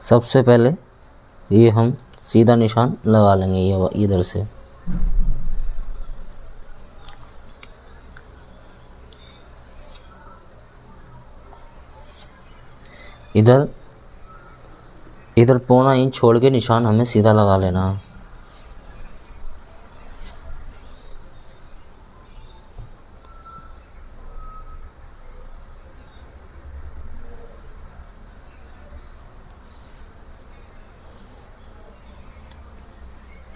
सबसे पहले ये हम सीधा निशान लगा लेंगे ये इधर से। इधर इधर पौना इंच छोड़ के निशान हमें सीधा लगा लेना है।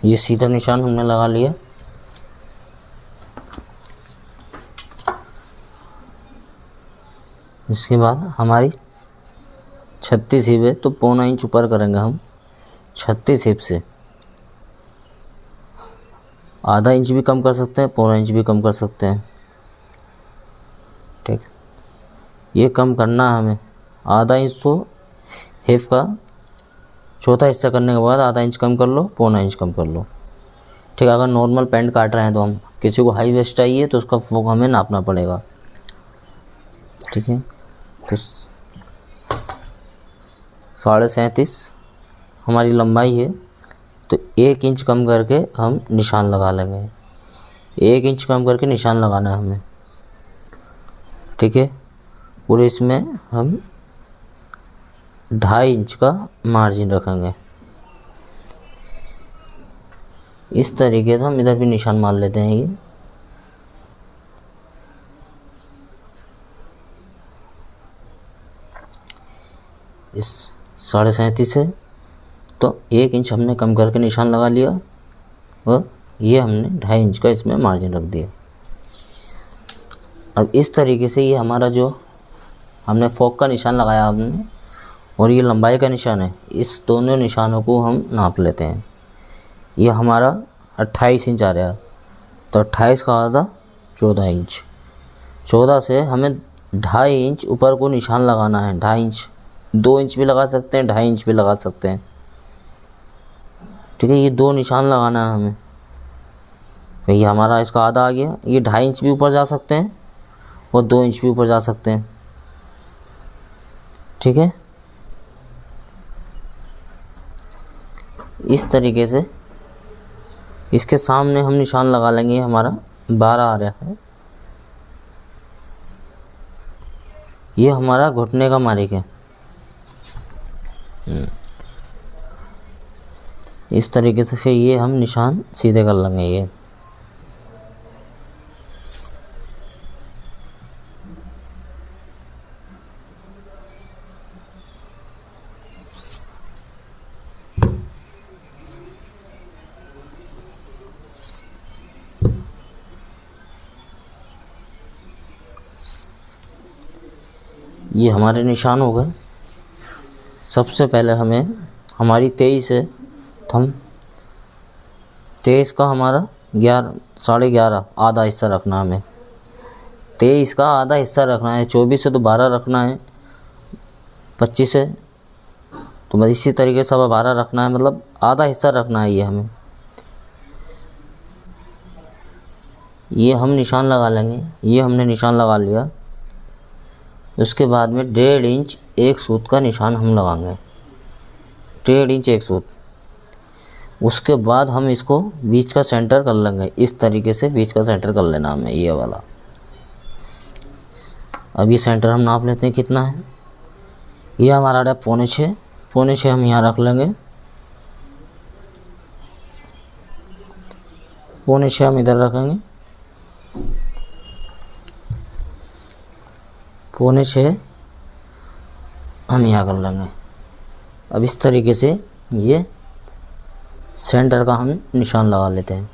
ये सीधा निशान हमने लगा लिया। इसके बाद हमारी 36 हिप है तो पौना इंच ऊपर करेंगे हम 36 हिप से। आधा इंच भी कम कर सकते हैं, पौना इंच भी कम कर सकते हैं। ठीक, ये कम करना है हमें। आधा इंच तो हिप का चौथा हिस्सा करने के बाद आधा इंच कम कर लो, पौना इंच कम कर लो। ठीक है, अगर नॉर्मल पैंट काट रहे हैं तो हम, किसी को हाई वेस्ट चाहिए तो उसका फोक हमें नापना पड़ेगा। ठीक है, तो 37.5 हमारी लंबाई है, तो 1 इंच कम करके हम निशान लगा लेंगे। 1 इंच कम करके निशान लगाना है हमें। ठीक है, और इसमें हम 2.5 इंच का मार्जिन रखेंगे। इस तरीके से हम इधर भी निशान मार लेते हैं। ये इस 37.5 है तो 1 इंच हमने कम करके निशान लगा लिया, और ये हमने 2.5 इंच का इसमें मार्जिन रख दिया। अब इस तरीके से ये हमारा जो हमने फोक का निशान लगाया हमने, और ये लंबाई का निशान है, इस दोनों निशानों को हम नाप लेते हैं। ये हमारा 28 इंच आ रहा है, तो 28 का आधा 14 इंच। 14 से हमें 2.5 इंच ऊपर को निशान लगाना है। 2.5 इंच, 2 इंच भी लगा सकते हैं, 2.5 इंच भी लगा सकते हैं। ठीक है, ये 2 निशान लगाना है हमें। तो ये हमारा इसका आधा आ गया। ये 2.5 इंच भी ऊपर जा सकते हैं और 2 इंच भी ऊपर जा सकते हैं। ठीक है, इस तरीके से इसके सामने हम निशान लगा लेंगे। हमारा 12 आ रहा है, ये हमारा घुटने का मार्क है। इस तरीके से फिर ये हम निशान सीधे कर लेंगे। ये हमारे निशान हो गए। सबसे पहले हमें, हमारी 23 है तो हम 23 का हमारा 11.5 आधा हिस्सा रखना है हमें। 23 का आधा हिस्सा रखना है। 24 से तो 12 रखना है, 25 है तो बस इसी तरीके से 12 रखना है, मतलब आधा हिस्सा रखना है ये हमें। ये हम निशान लगा लेंगे। ये हमने निशान लगा लिया। उसके बाद में 1.5 इंच एक सूत का निशान हम लगाएंगे। 1.5 इंच एक सूत। उसके बाद हम इसको बीच का सेंटर कर लेंगे। इस तरीके से बीच का सेंटर कर लेना हमें, ये वाला। अब ये सेंटर हम नाप लेते हैं कितना है। ये हमारा आ रहा है 5.25। 5.25 हम यहाँ रख लेंगे। 5.25 हम इधर रखेंगे। 5.25 हम यहाँ कर लेंगे। अब इस तरीके से ये सेंटर का हम निशान लगा लेते हैं।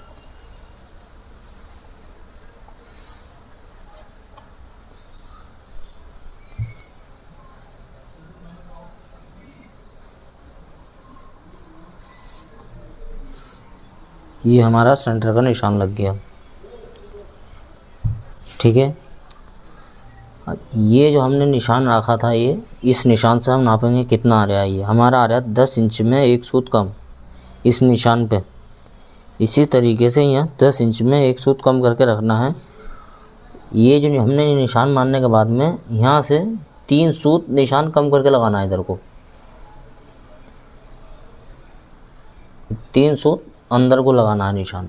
ये हमारा सेंटर का निशान लग गया। ठीक है, ये जो हमने निशान रखा था, ये इस निशान से हम नापेंगे कितना आ रहा है। ये हमारा आ रहा है 10 इंच में एक सूत कम इस निशान पे। इसी तरीके से यहाँ 10 इंच में एक सूत कम करके रखना है। ये जो हमने निशान मारने के बाद में यहाँ से 3 सूत निशान कम करके लगाना है इधर को। 3 सूत अंदर को लगाना है निशान।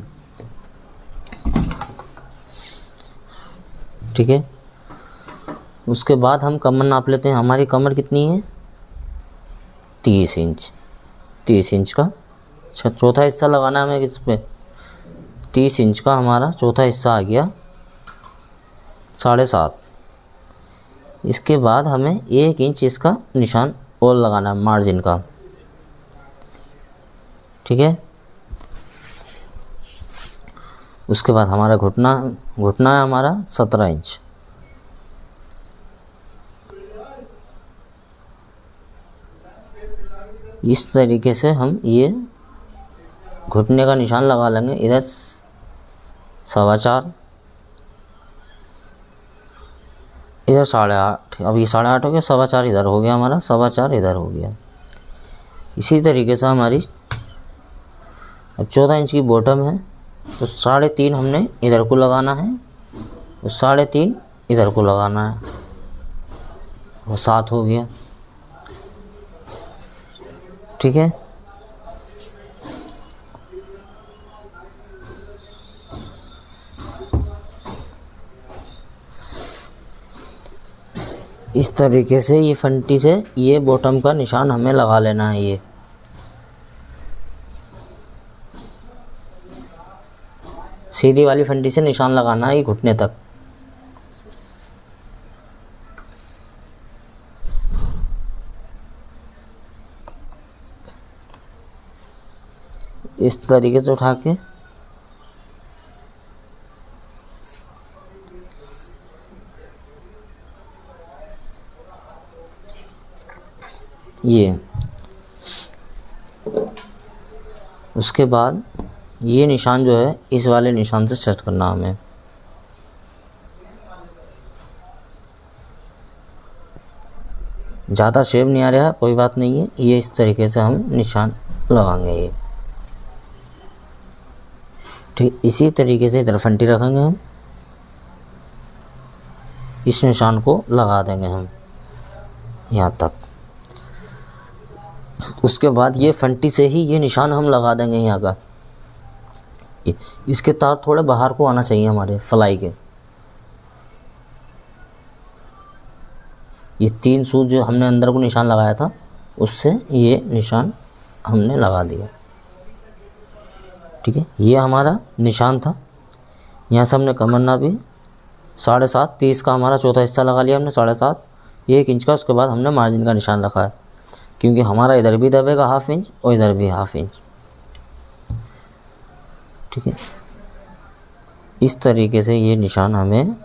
ठीक है, उसके बाद हम कमर नाप लेते हैं। हमारी कमर कितनी है? 30 इंच। 30 इंच का चौथा हिस्सा लगाना है हमें इस पे। 30 इंच का हमारा चौथा हिस्सा आ गया 7.5। इसके बाद हमें 1 इंच इसका निशान और लगाना है मार्जिन का। ठीक है, उसके बाद हमारा घुटना है हमारा 17 इंच। इस तरीके से हम ये घुटने का निशान लगा लेंगे। इधर 4.25, इधर 8.5। अब ये 8.5 हो गया, 4.25 इधर हो गया हमारा, 4.25 इधर हो गया। इसी तरीके से हमारी अब 14 इंच की बॉटम है, तो 3.5 हमने इधर को लगाना है, तो 3.5 इधर को लगाना है, वो 7 हो गया। ठीक है, इस तरीके से ये फंटी से ये बॉटम का निशान हमें लगा लेना है। ये सीधी वाली फंटी से निशान लगाना है ये घुटने तक। इस तरीके से उठा के ये, उसके बाद ये निशान जो है इस वाले निशान से सेट करना हमें। ज़्यादा शेप नहीं आ रहा, कोई बात नहीं है, ये इस तरीके से हम निशान लगाएंगे ये। ठीक, इसी तरीके से इधर फंटी रखेंगे हम, इस निशान को लगा देंगे हम यहाँ तक। उसके बाद ये फंटी से ही ये निशान हम लगा देंगे यहाँ का। इसके तार थोड़े बाहर को आना चाहिए हमारे फ्लाई के। ये 3 सूत जो हमने अंदर को निशान लगाया था, उससे ये निशान हमने लगा दिया। ठीक है, ये हमारा निशान था। यहाँ से हमने कमर नापी 7.5, 30 का हमारा चौथा हिस्सा लगा लिया हमने 7.5, 1 इंच का। उसके बाद हमने मार्जिन का निशान रखा है, क्योंकि हमारा इधर भी दबेगा 1/2 इंच और इधर भी 1/2 इंच। ठीक है, इस तरीके से ये निशान हमें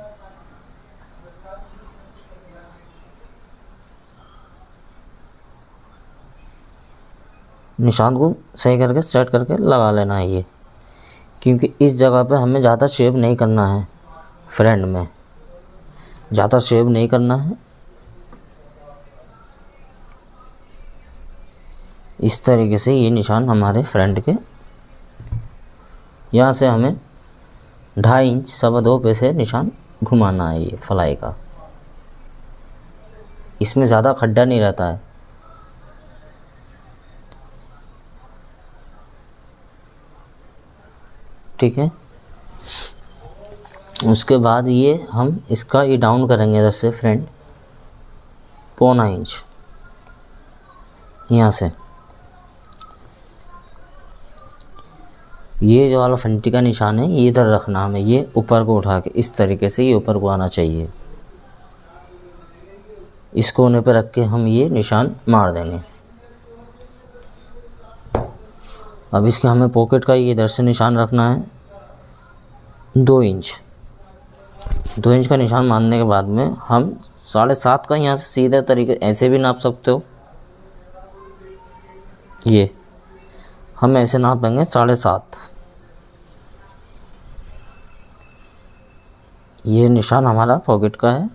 निशान को सही करके सेट करके लगा लेना है ये, क्योंकि इस जगह पे हमें ज़्यादा शेप नहीं करना है, फ्रंट में ज़्यादा शेप नहीं करना है। इस तरीके से ये निशान हमारे फ्रंट के यहाँ से हमें 2.5 इंच 2.25 पे से निशान घुमाना है ये फ्लाई का। इसमें ज़्यादा खड्डा नहीं रहता है। ठीक है, उसके बाद ये हम इसका ये डाउन करेंगे इधर से फ्रंट 1.25 इंच यहाँ से। ये जो वाला फंटी का निशान है ये इधर रखना हमें, ये ऊपर को उठा के इस तरीके से ये ऊपर को आना चाहिए। इस कोने पे रख के हम ये निशान मार देंगे। अब इसके हमें पॉकेट का ये इधर से निशान रखना है 2 इंच। 2 इंच का निशान मारने के बाद में हम 7.5 का यहाँ से सीधे तरीके ऐसे भी नाप सकते हो। ये हम ऐसे नापेंगे 7.5। ये निशान हमारा पॉकेट का है।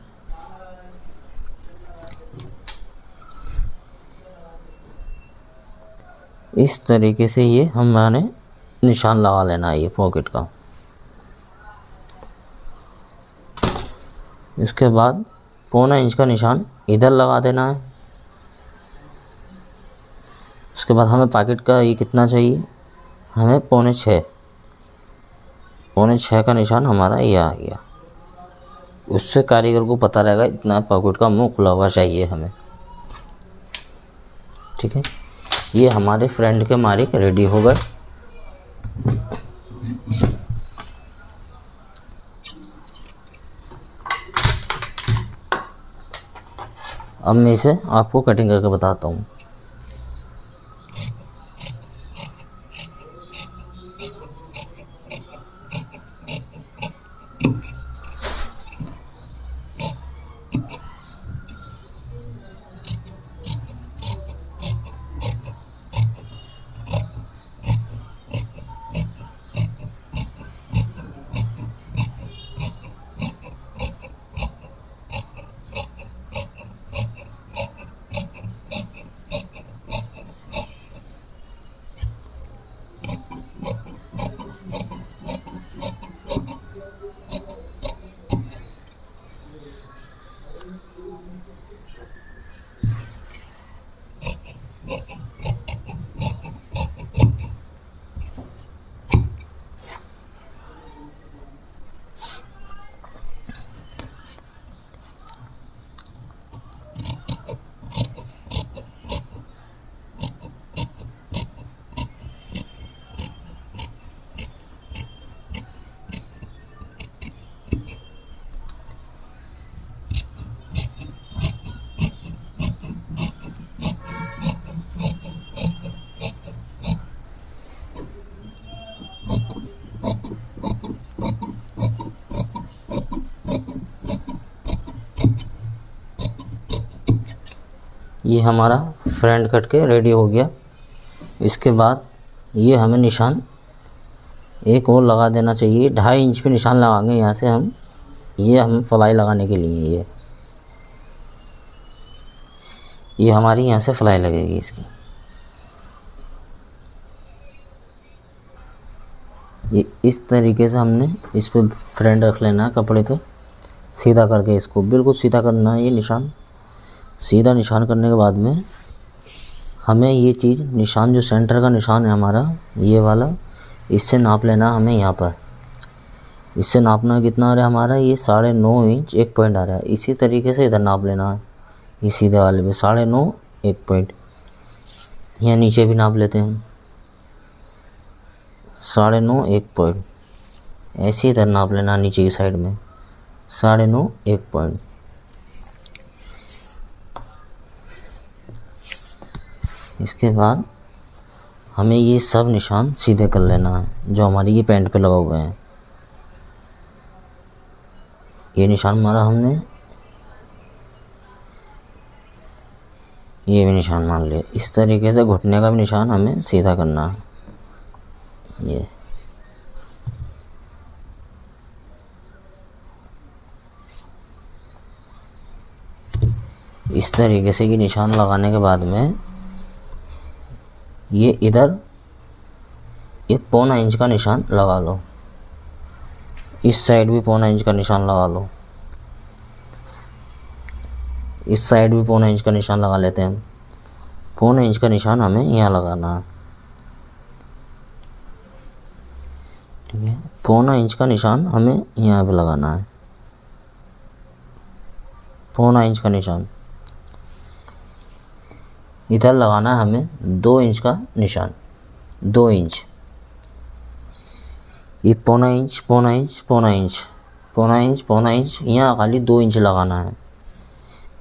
इस तरीके से ये हमने निशान लगा लेना है ये पॉकेट का। इसके बाद 1.25 इंच का निशान इधर लगा देना है। उसके बाद हमें पॉकेट का ये कितना चाहिए हमें पौने छः का निशान हमारा ये आ गया। उससे कारीगर को पता रहेगा इतना पॉकेट का मुंह खुला हुआ चाहिए हमें। ठीक है, ये हमारे फ्रेंड के मालिक रेडी हो गए। अब मैं इसे आपको कटिंग करके बताता हूँ। ये हमारा फ्रंट कट के रेडी हो गया। इसके बाद ये हमें निशान एक और लगा देना चाहिए। 2.5 इंच पे निशान लगाएंगे यहाँ से हम फ्लाई लगाने के लिए। ये हमारी यहाँ से फ्लाई लगेगी इसकी। ये इस तरीके से हमने इस पर फ्रेंड रख लेना है कपड़े पे, सीधा करके इसको बिल्कुल सीधा करना है। ये निशान सीधा निशान करने के बाद में हमें ये चीज़ निशान जो सेंटर का निशान है हमारा ये वाला, इससे नाप लेना हमें। यहाँ पर इससे नापना कितना आ रहा है हमारा, ये 9.5 इंच 1 पॉइंट आ रहा है। इसी तरीके से इधर नाप लेना है, ये सीधे वाले पे 9.5 1 पॉइंट। यहाँ नीचे भी नाप लेते हैं हम 9.5 1 पॉइंट। ऐसे इधर नाप लेना नीचे की साइड में 9.5 1 पॉइंट। इसके बाद हमें ये सब निशान सीधे कर लेना है जो हमारी ये पैंट पे लगा हुए हैं। ये निशान मारा हमने, ये भी निशान मान लिया। इस तरीके से घुटने का भी निशान हमें सीधा करना है। ये इस तरीके से ये निशान लगाने के बाद में ये इधर ये 1.25 इंच का निशान लगा लो। इस साइड भी 1.25 इंच का निशान लगा लो। इस साइड भी 1.25 इंच का निशान लगा लेते हैं हम। 1.25 इंच का निशान हमें यहाँ लगाना है। ठीक है, 1.25 इंच का निशान हमें यहाँ पे लगाना है। 1.25 इंच का निशान इधर लगाना है हमें। 2 इंच का निशान, 2 इंच। ये 1.25 inch 1.25 inch 1.25 inch 1.25 inch 1.25 inch यहाँ खाली 2 इंच लगाना है।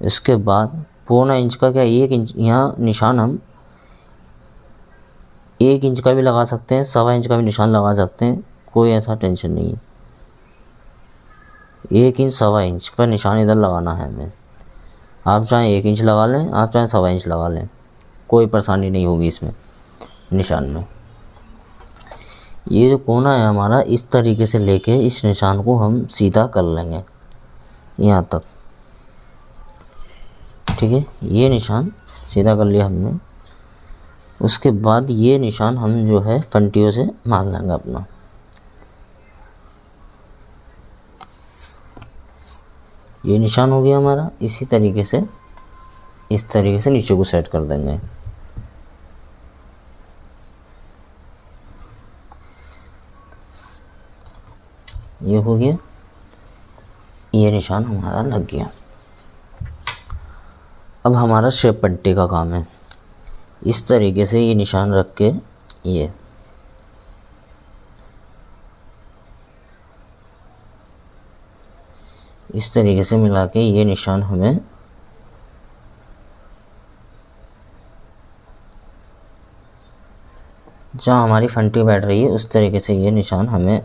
इसके बाद 1.25 इंच का क्या 1 इंच यहाँ निशान हम 1 इंच का भी लगा सकते हैं, 1.25 इंच का भी निशान लगा सकते हैं, कोई ऐसा टेंशन नहीं है। 1 इंच 1.25 इंच का निशान इधर लगाना है हमें। आप चाहे 1 इंच लगा लें, आप चाहे 1.25 इंच लगा लें, कोई परेशानी नहीं होगी इसमें निशान में। ये जो कोना है हमारा इस तरीके से लेके इस निशान को हम सीधा कर लेंगे यहाँ तक। ठीक है, ये निशान सीधा कर लिया हमने। उसके बाद ये निशान हम जो है फंटियों से मार लेंगे अपना। ये निशान हो गया हमारा। इसी तरीके से इस तरीके से नीचे को सेट कर देंगे। ये हो गया, ये निशान हमारा लग गया। अब हमारा शेप पट्टी का काम है। इस तरीके से ये निशान रख के ये इस तरीके से मिला के ये निशान हमें जहाँ हमारी फंटी बैठ रही है उस तरीके से ये निशान हमें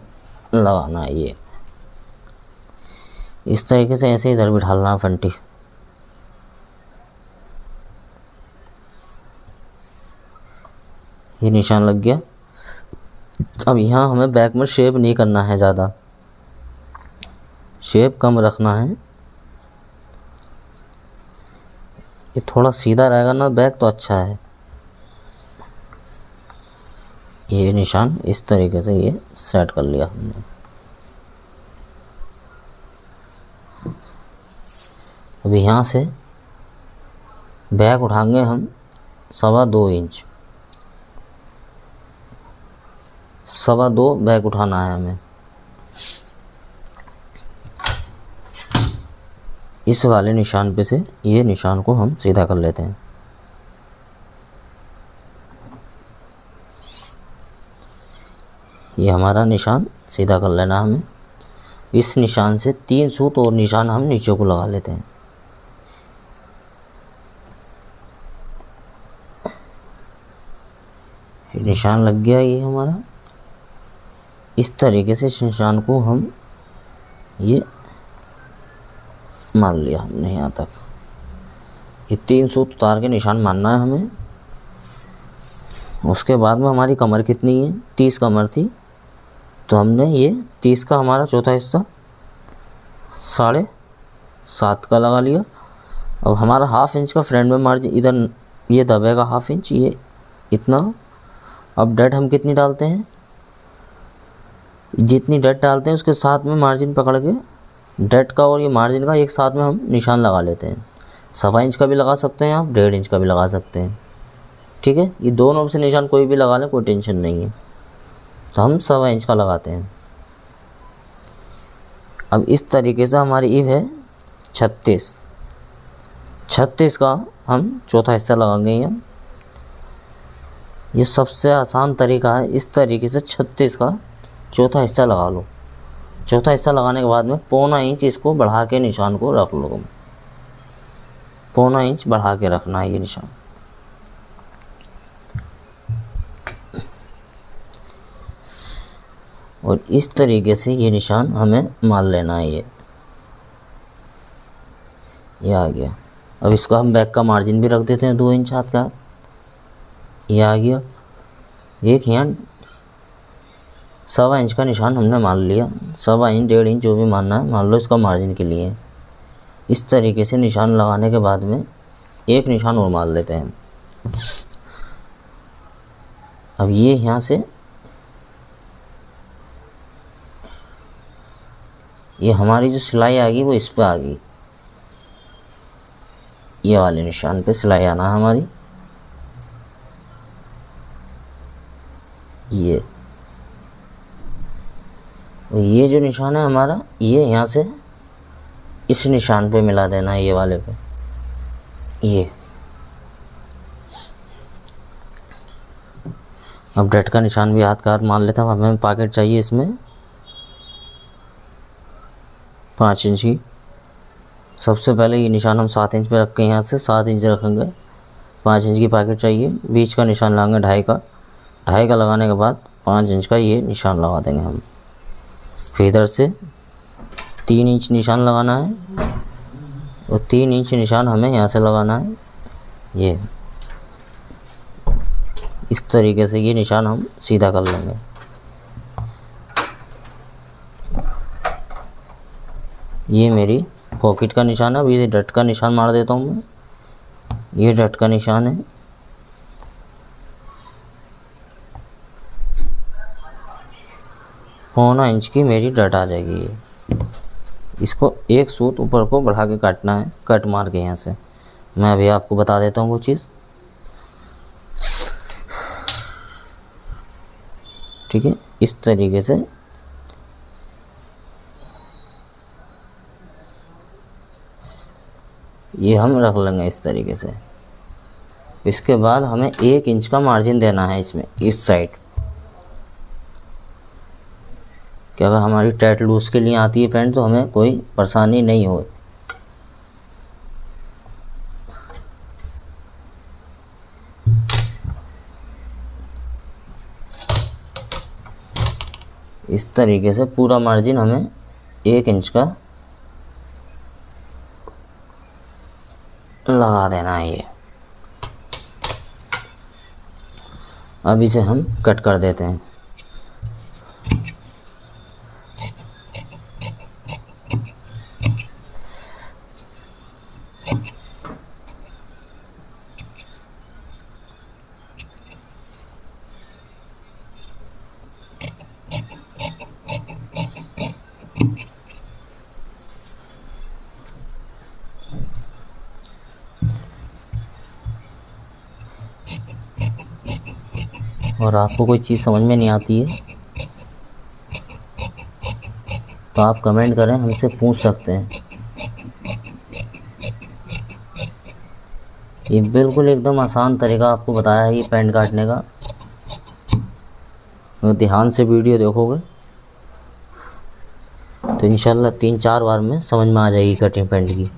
लगाना है। ये इस तरीके से ऐसे इधर बिठालना है फंटी। ये निशान लग गया। अब यहाँ हमें बैक में शेप नहीं करना है, ज़्यादा शेप कम रखना है। ये थोड़ा सीधा रहेगा ना बैक तो अच्छा है। ये निशान इस तरीके से ये सेट कर लिया हमने। अब यहाँ से बैक उठाएंगे हम 2.25 इंच, 2.25 बैक उठाना है हमें। इस वाले निशान पे से ये निशान को हम सीधा कर लेते हैं। ये हमारा निशान सीधा कर लेना हमें। इस निशान से 3 सूत और निशान हम नीचे को लगा लेते हैं। निशान लग गया ये हमारा। इस तरीके से इस निशान को हम ये मान लिया हमने यहाँ तक। ये 3 सूत उतार के निशान मानना है हमें। उसके बाद में हमारी कमर कितनी है, 30 कमर थी, तो हमने ये 30 का हमारा चौथा हिस्सा 7.5 का लगा लिया। अब हमारा 1/2 इंच का फ्रंट में मार्जिन इधर ये दबेगा 1/2 इंच, ये इतना। अब डट हम कितनी डालते हैं, जितनी डट डालते हैं उसके साथ में मार्जिन पकड़ के डट का और ये मार्जिन का एक साथ में हम निशान लगा लेते हैं। 1.25 इंच का भी लगा सकते हैं आप, 1.5 इंच का भी लगा सकते हैं। ठीक है, ये दोनों में से निशान कोई भी लगा लें, कोई टेंशन नहीं है। तो हम 1.25 इंच का लगाते हैं। अब इस तरीके से हमारी ईव है 36 का हम चौथा हिस्सा लगाएंगे यहाँ। ये सबसे आसान तरीका है। इस तरीके से 36 का चौथा हिस्सा लगा लो। चौथा हिस्सा लगाने के बाद में 1.25 इंच इसको बढ़ा के निशान को रख लो। 1.25 इंच बढ़ा के रखना है ये निशान। और इस तरीके से ये निशान हमें मान लेना है। ये आ गया। अब इसको हम बैक का मार्जिन भी रख देते हैं 2 इंच हाथ का। ये आ गया। एक यहाँ 1.25 इंच का निशान हमने मान लिया। 1.25 इंच 1.5 इंच जो भी मानना है मान लो इसका मार्जिन के लिए। इस तरीके से निशान लगाने के बाद में एक निशान और मान लेते हैं। अब ये यहाँ से ये हमारी जो सिलाई आ गई वो इस पे आ गई। ये वाले निशान पे सिलाई आना है हमारी। ये जो निशान है हमारा, ये यहाँ से इस निशान पे मिला देना है, ये वाले पे। ये अब डट का निशान भी हाथ का हाथ मान लेते हैं। हमें पॉकेट चाहिए इसमें 5 इंच की। सबसे पहले ये निशान हम 7 इंच पे रख के यहाँ से 7 इंच रखेंगे। 5 इंच की पॉकेट चाहिए। बीच का निशान लगाएंगे 2.5 का लगाने के बाद 5 इंच का ये निशान लगा देंगे हम। फिर इधर से 3 इंच निशान लगाना है और 3 इंच निशान हमें यहाँ से लगाना है। ये इस तरीके से ये निशान हम सीधा कर लेंगे। ये मेरी पॉकेट का निशान है। अब ये डट का निशान मार देता हूँ मैं। ये डट का निशान है। पौना इंच की मेरी डट आ जाएगी। ये इसको एक सूत ऊपर को बढ़ा के काटना है, कट मार के यहाँ से। मैं अभी आपको बता देता हूँ वो चीज़। ठीक है, इस तरीके से ये हम रख लेंगे इस तरीके से। इसके बाद हमें 1 इंच का मार्जिन देना है इसमें, इस साइड, कि अगर हमारी टाइट लूज के लिए आती है पैंट तो हमें कोई परेशानी नहीं हो। इस तरीके से पूरा मार्जिन हमें 1 इंच का लगा देना है ये। अब इसे हम कट कर देते हैं। और आपको कोई चीज़ समझ में नहीं आती है तो आप कमेंट करें, हमसे पूछ सकते हैं। ये बिल्कुल एकदम आसान तरीका आपको बताया है ये पैंट काटने का। तो ध्यान से वीडियो देखोगे तो इंशाल्लाह 3-4 बार में समझ में आ जाएगी कटिंग पैंट की।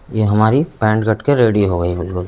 ये हमारी पैंट कट के रेडी हो गई बिल्कुल।